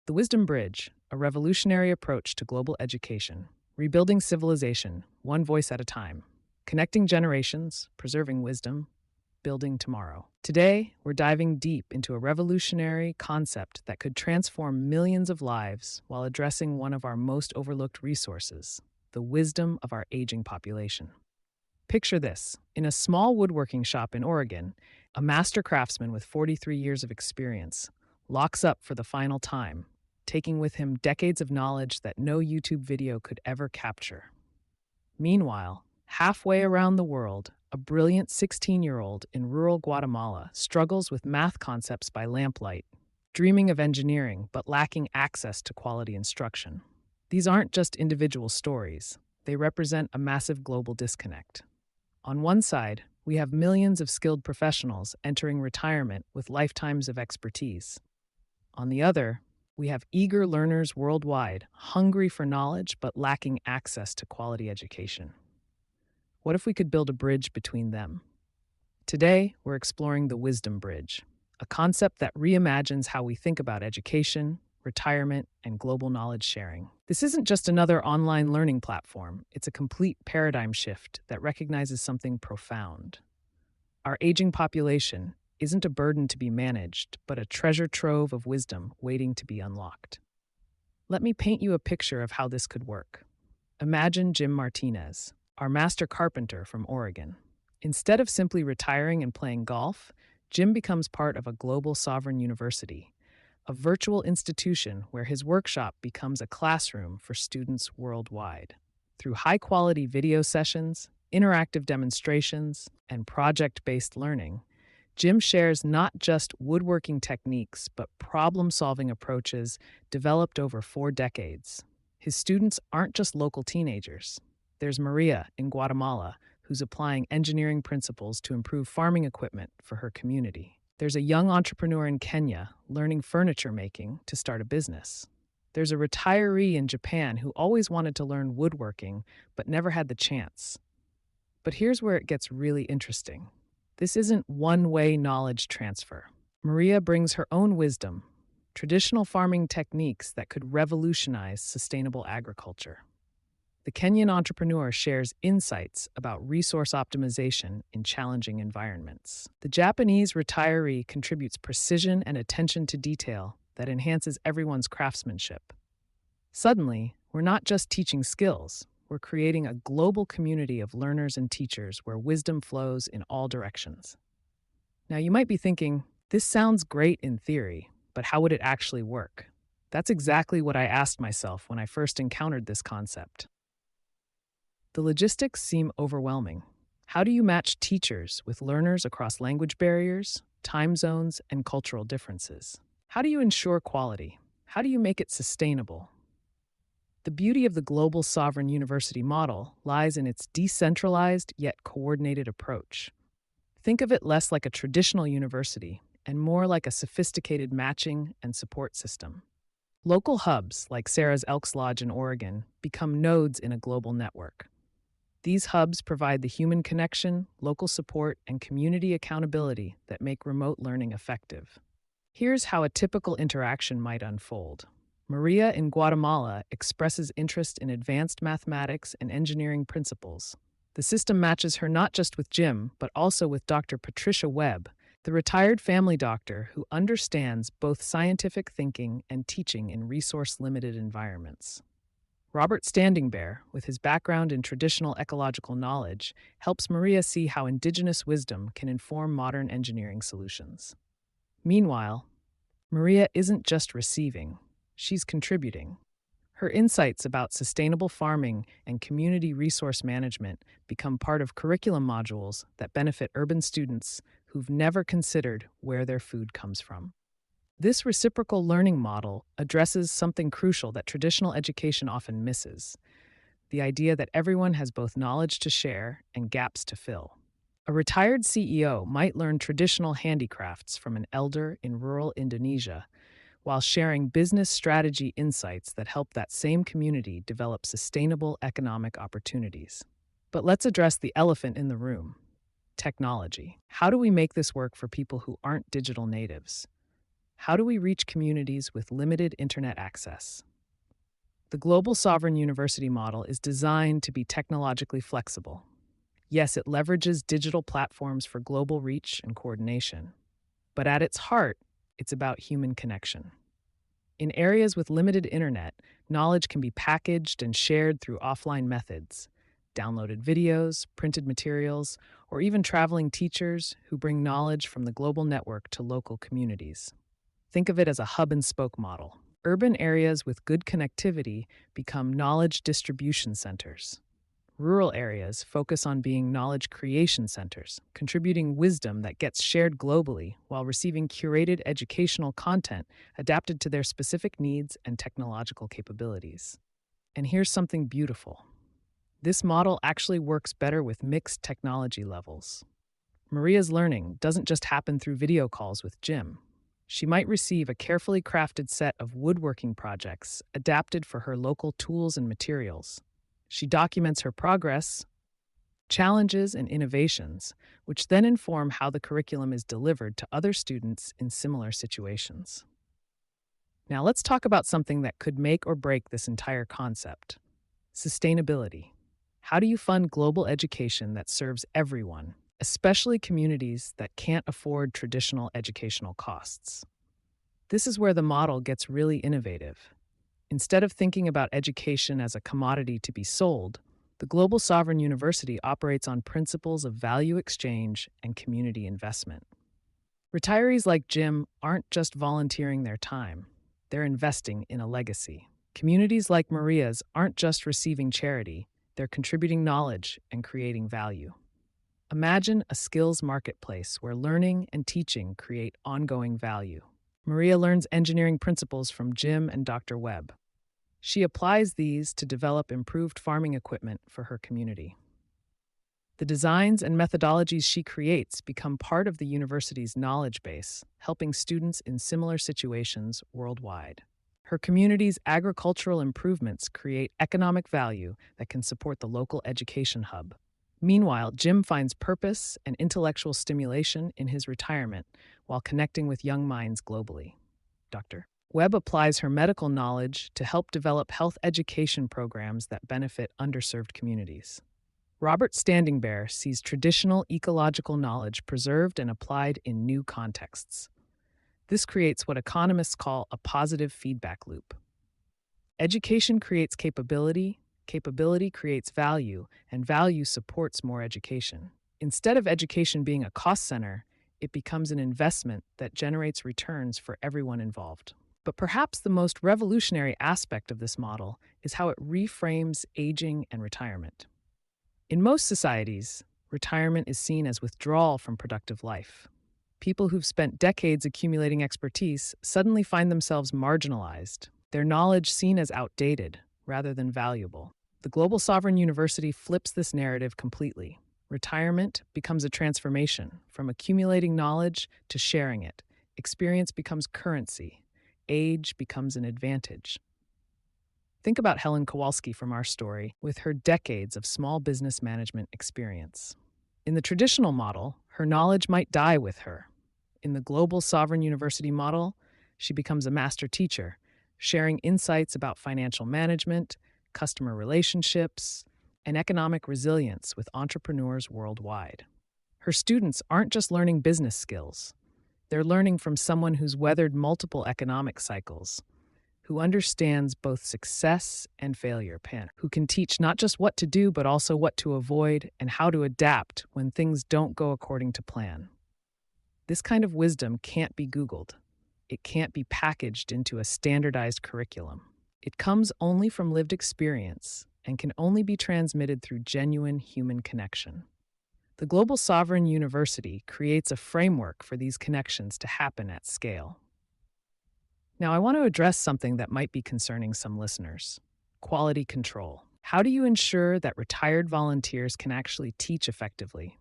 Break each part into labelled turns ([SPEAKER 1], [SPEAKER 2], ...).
[SPEAKER 1] The Wisdom Bridge, a revolutionary approach to global education, rebuilding civilization, one voice at a time, connecting generations, preserving wisdom, building tomorrow. Today, we're diving deep into a revolutionary concept that could transform millions of lives while addressing one of our most overlooked resources, the wisdom of our aging population. Picture this. In a small woodworking shop in Oregon, a master craftsman with 43 years of experience locks up for the final time, taking with him decades of knowledge that no YouTube video could ever capture. Meanwhile, halfway around the world, a brilliant 16-year-old in rural Guatemala struggles with math concepts by lamplight, dreaming of engineering but lacking access to quality instruction. These aren't just individual stories, they represent a massive global disconnect. On one side, we have millions of skilled professionals entering retirement with lifetimes of expertise. On the other, we have eager learners worldwide, hungry for knowledge but lacking access to quality education. What if we could build a bridge between them? Today, we're exploring the Wisdom Bridge, a concept that reimagines how we think about education, retirement, and global knowledge sharing. This isn't just another online learning platform, it's a complete paradigm shift that recognizes something profound. Our aging population isn't a burden to be managed, but a treasure trove of wisdom waiting to be unlocked. Let me paint you a picture of how this could work. Imagine Jim Martinez, our master carpenter from Oregon. Instead of simply retiring and playing golf, Jim becomes part of a global sovereign university, a virtual institution where his workshop becomes a classroom for students worldwide. Through high-quality video sessions, interactive demonstrations, and project-based learning, Jim shares not just woodworking techniques, but problem-solving approaches developed over 4 decades. His students aren't just local teenagers. There's Maria in Guatemala, who's applying engineering principles to improve farming equipment for her community. There's a young entrepreneur in Kenya learning furniture making to start a business. There's a retiree in Japan who always wanted to learn woodworking but never had the chance. But here's where it gets really interesting. This isn't one-way knowledge transfer. Maria brings her own wisdom, traditional farming techniques that could revolutionize sustainable agriculture. The Kenyan entrepreneur shares insights about resource optimization in challenging environments. The Japanese retiree contributes precision and attention to detail that enhances everyone's craftsmanship. Suddenly, we're not just teaching skills, we're creating a global community of learners and teachers where wisdom flows in all directions. Now, you might be thinking, this sounds great in theory, but how would it actually work? That's exactly what I asked myself when I first encountered this concept. The logistics seem overwhelming. How do you match teachers with learners across language barriers, time zones, and cultural differences? How do you ensure quality? How do you make it sustainable? The beauty of the global sovereign university model lies in its decentralized yet coordinated approach. Think of it less like a traditional university and more like a sophisticated matching and support system. Local hubs like Sarah's Elks Lodge in Oregon become nodes in a global network. These hubs provide the human connection, local support, and community accountability that make remote learning effective. Here's how a typical interaction might unfold. Maria in Guatemala expresses interest in advanced mathematics and engineering principles. The system matches her not just with Jim, but also with Dr. Patricia Webb, the retired family doctor who understands both scientific thinking and teaching in resource-limited environments. Robert Standing Bear, with his background in traditional ecological knowledge, helps Maria see how indigenous wisdom can inform modern engineering solutions. Meanwhile, Maria isn't just receiving, she's contributing. Her insights about sustainable farming and community resource management become part of curriculum modules that benefit urban students who've never considered where their food comes from. This reciprocal learning model addresses something crucial that traditional education often misses: the idea that everyone has both knowledge to share and gaps to fill. A retired CEO might learn traditional handicrafts from an elder in rural Indonesia, while sharing business strategy insights that help that same community develop sustainable economic opportunities. But let's address the elephant in the room: technology. How do we make this work for people who aren't digital natives? How do we reach communities with limited internet access? The global sovereign university model is designed to be technologically flexible. Yes, it leverages digital platforms for global reach and coordination. But at its heart, it's about human connection. In areas with limited internet, knowledge can be packaged and shared through offline methods, downloaded videos, printed materials, or even traveling teachers who bring knowledge from the global network to local communities. Think of it as a hub and spoke model. Urban areas with good connectivity become knowledge distribution centers. Rural areas focus on being knowledge creation centers, contributing wisdom that gets shared globally while receiving curated educational content adapted to their specific needs and technological capabilities. And here's something beautiful. This model actually works better with mixed technology levels. Maria's learning doesn't just happen through video calls with Jim. She might receive a carefully crafted set of woodworking projects adapted for her local tools and materials. She documents her progress, challenges, and innovations, which then inform how the curriculum is delivered to other students in similar situations. Now let's talk about something that could make or break this entire concept: sustainability. How do you fund global education that serves everyone, especially communities that can't afford traditional educational costs? This is where the model gets really innovative. Instead of thinking about education as a commodity to be sold, the Global Sovereign University operates on principles of value exchange and community investment. Retirees like Jim aren't just volunteering their time, they're investing in a legacy. Communities like Maria's aren't just receiving charity, they're contributing knowledge and creating value. Imagine a skills marketplace where learning and teaching create ongoing value. Maria learns engineering principles from Jim and Dr. Webb. She applies these to develop improved farming equipment for her community. The designs and methodologies she creates become part of the university's knowledge base, helping students in similar situations worldwide. Her community's agricultural improvements create economic value that can support the local education hub. Meanwhile, Jim finds purpose and intellectual stimulation in his retirement while connecting with young minds globally. Dr. Webb applies her medical knowledge to help develop health education programs that benefit underserved communities. Robert Standing Bear sees traditional ecological knowledge preserved and applied in new contexts. This creates what economists call a positive feedback loop. Education creates capability, capability creates value, and value supports more education. Instead of education being a cost center, it becomes an investment that generates returns for everyone involved. But perhaps the most revolutionary aspect of this model is how it reframes aging and retirement. In most societies, retirement is seen as withdrawal from productive life. People who've spent decades accumulating expertise suddenly find themselves marginalized, their knowledge seen as outdated rather than valuable. The Global Sovereign University flips this narrative completely. Retirement becomes a transformation from accumulating knowledge to sharing it. Experience becomes currency. Age becomes an advantage. Think about Helen Kowalski from our story with her decades of small business management experience. In the traditional model, her knowledge might die with her. In the Global Sovereign University model, she becomes a master teacher, sharing insights about financial management, customer relationships, and economic resilience with entrepreneurs worldwide. Her students aren't just learning business skills. They're learning from someone who's weathered multiple economic cycles, who understands both success and failure, who can teach not just what to do, but also what to avoid and how to adapt when things don't go according to plan. This kind of wisdom can't be Googled. It can't be packaged into a standardized curriculum. It comes only from lived experience and can only be transmitted through genuine human connection. The Global Sovereign University creates a framework for these connections to happen at scale. Now, I want to address something that might be concerning some listeners: quality control. How do you ensure that retired volunteers can actually teach effectively?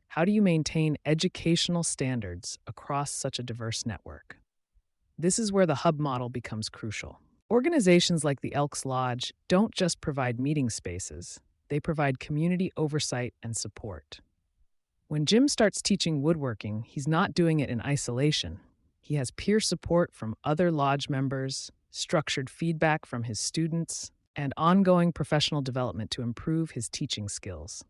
[SPEAKER 1] How do you maintain educational standards across such a diverse network? This is where the hub model becomes crucial. Organizations like the Elks Lodge don't just provide meeting spaces, they provide community oversight and support. When Jim starts teaching woodworking, he's not doing it in isolation. He has peer support from other lodge members, structured feedback from his students, and ongoing professional development to improve his teaching skills.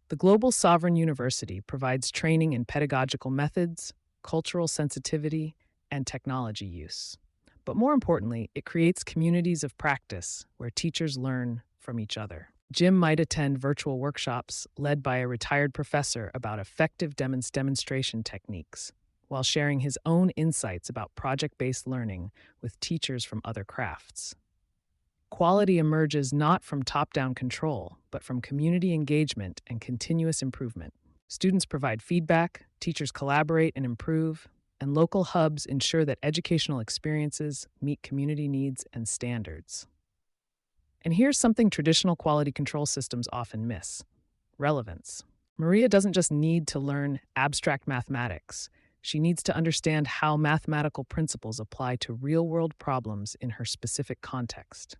[SPEAKER 1] The Global Sovereign University provides training in pedagogical methods, cultural sensitivity, and technology use. But more importantly, it creates communities of practice where teachers learn from each other. Jim might attend virtual workshops led by a retired professor about effective demonstration techniques, while sharing his own insights about project-based learning with teachers from other crafts. Quality emerges not from top-down control, but from community engagement and continuous improvement. Students provide feedback, teachers collaborate and improve, and local hubs ensure that educational experiences meet community needs and standards. And here's something traditional quality control systems often miss: relevance. Maria doesn't just need to learn abstract mathematics. She needs to understand how mathematical principles apply to real-world problems in her specific context.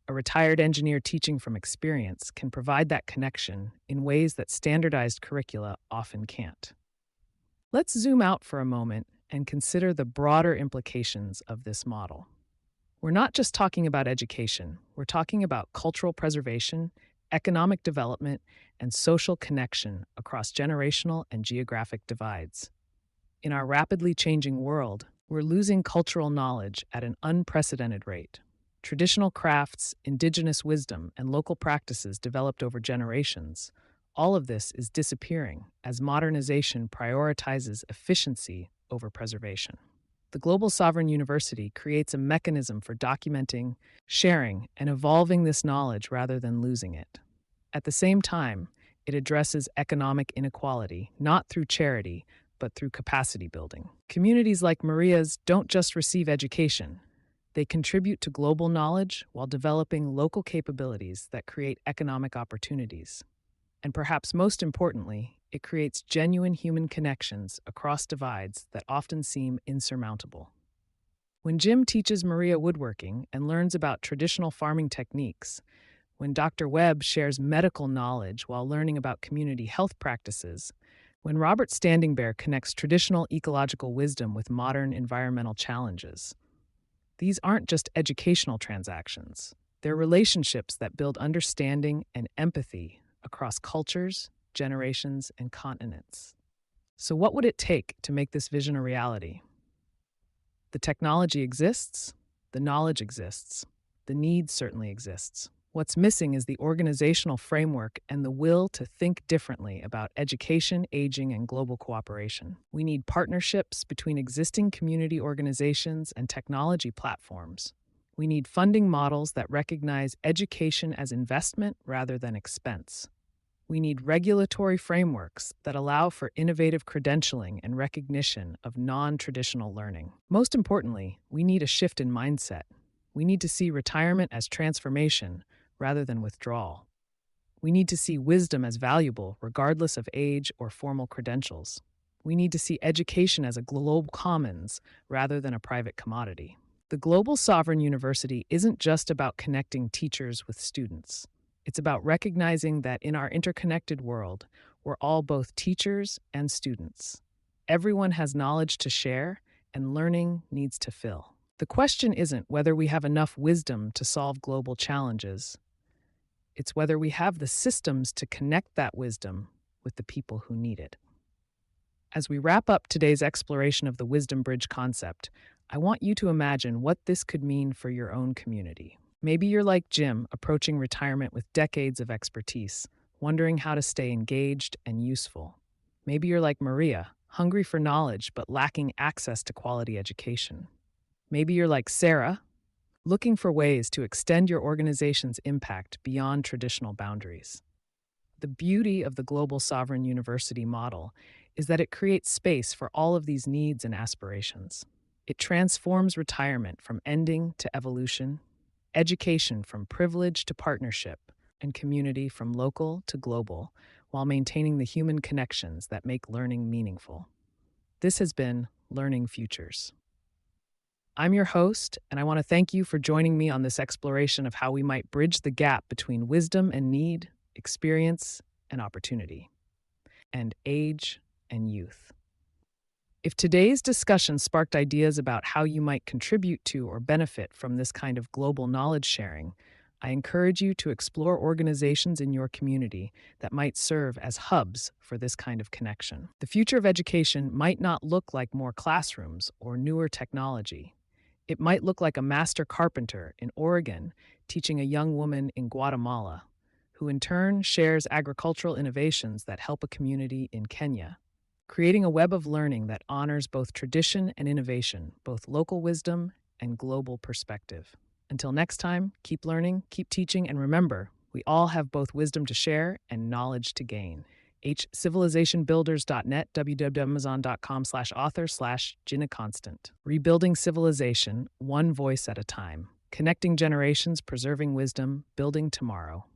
[SPEAKER 1] A retired engineer teaching from experience can provide that connection in ways that standardized curricula often can't. Let's zoom out for a moment and consider the broader implications of this model. We're not just talking about education, we're talking about cultural preservation, economic development, and social connection across generational and geographic divides. In our rapidly changing world, we're losing cultural knowledge at an unprecedented rate. Traditional crafts, indigenous wisdom, and local practices developed over generations, all of this is disappearing as modernization prioritizes efficiency over preservation. The Global Sovereign University creates a mechanism for documenting, sharing, and evolving this knowledge rather than losing it. At the same time, it addresses economic inequality, not through charity, but through capacity building. Communities like Maria's don't just receive education. They contribute to global knowledge while developing local capabilities that create economic opportunities. And perhaps most importantly, it creates genuine human connections across divides that often seem insurmountable. When Jim teaches Maria woodworking and learns about traditional farming techniques, when Dr. Webb shares medical knowledge while learning about community health practices, when Robert Standing Bear connects traditional ecological wisdom with modern environmental challenges, these aren't just educational transactions. They're relationships that build understanding and empathy across cultures, generations, and continents. So what would it take to make this vision a reality? The technology exists, the knowledge exists, the need certainly exists. What's missing is the organizational framework and the will to think differently about education, aging, and global cooperation. We need partnerships between existing community organizations and technology platforms. We need funding models that recognize education as investment rather than expense. We need regulatory frameworks that allow for innovative credentialing and recognition of non-traditional learning. Most importantly, we need a shift in mindset. We need to see retirement as transformation rather than withdrawal. We need to see wisdom as valuable regardless of age or formal credentials. We need to see education as a global commons rather than a private commodity. The Global Sovereign University isn't just about connecting teachers with students. It's about recognizing that in our interconnected world, we're all both teachers and students. Everyone has knowledge to share, and learning needs to fill. The question isn't whether we have enough wisdom to solve global challenges. It's whether we have the systems to connect that wisdom with the people who need it. As we wrap up today's exploration of the Wisdom Bridge concept, I want you to imagine what this could mean for your own community. Maybe you're like Jim, approaching retirement with decades of expertise, wondering how to stay engaged and useful. Maybe you're like Maria, hungry for knowledge but lacking access to quality education. Maybe you're like Sarah, looking for ways to extend your organization's impact beyond traditional boundaries. The beauty of the Global Sovereign University model is that it creates space for all of these needs and aspirations. It transforms retirement from ending to evolution, education from privilege to partnership, and community from local to global, while maintaining the human connections that make learning meaningful. This has been Learning Futures. I'm your host, and I want to thank you for joining me on this exploration of how we might bridge the gap between wisdom and need, experience and opportunity, and age and youth. If today's discussion sparked ideas about how you might contribute to or benefit from this kind of global knowledge sharing, I encourage you to explore organizations in your community that might serve as hubs for this kind of connection. The future of education might not look like more classrooms or newer technology. It might look like a master carpenter in Oregon teaching a young woman in Guatemala, who in turn shares agricultural innovations that help a community in Kenya, creating a web of learning that honors both tradition and innovation, both local wisdom and global perspective. Until next time, keep learning, keep teaching, and remember, we all have both wisdom to share and knowledge to gain. civilizationbuilders.net, www.amazon.com/author/Gina Constant. Rebuilding civilization, one voice at a time. Connecting generations, preserving wisdom, building tomorrow.